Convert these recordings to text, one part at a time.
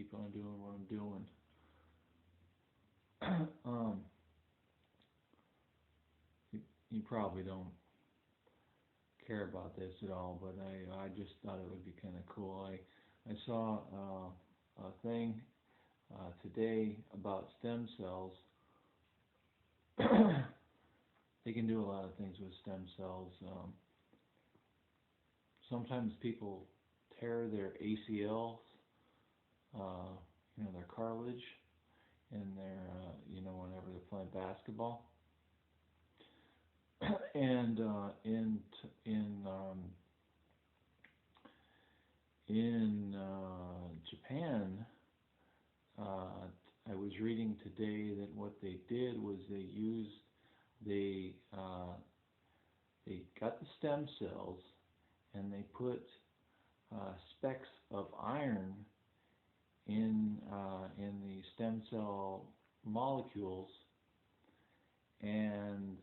keep on doing what I'm doing. you, you probably don't care about this at all, but I just thought it would be kind of cool. I saw a thing today about stem cells. They can do a lot of things with stem cells. Sometimes people tear their ACLs, their cartilage, in their, whenever they're playing basketball. And in Japan, I was reading today that what they did was they got the stem cells and they put specks of iron in the stem cell molecules, and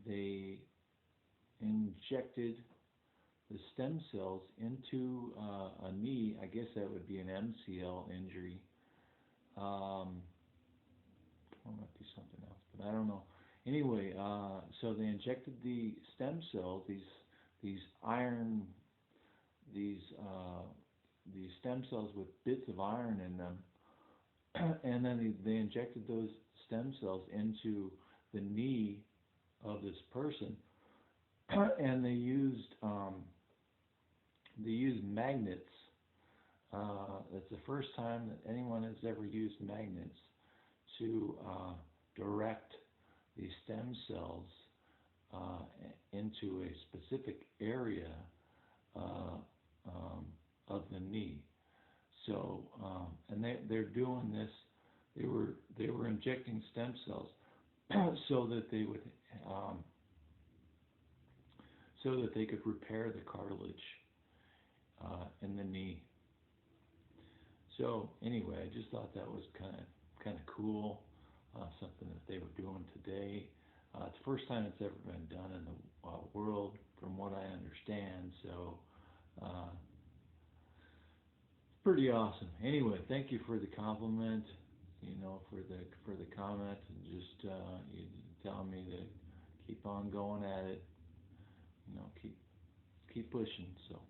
they injected the stem cells into a knee. I guess that would be an MCL injury. Or it might be something else, but I don't know. Anyway, so they injected the stem cells, these iron, these stem cells with bits of iron in them, and then they injected those stem cells into the knee of this person, and they used magnets. It's the first time that anyone has ever used magnets to direct these stem cells into a specific area of the knee. So, and they're doing this. They were injecting stem cells so that they would could repair the cartilage in the knee. So anyway, I just thought that was kind of cool, something that they were doing today. It's the first time it's ever been done in the world, from what I understand. So it's pretty awesome. Anyway, thank you for the compliment. For the comment, and just you telling me to keep on going at it. Keep pushing. So.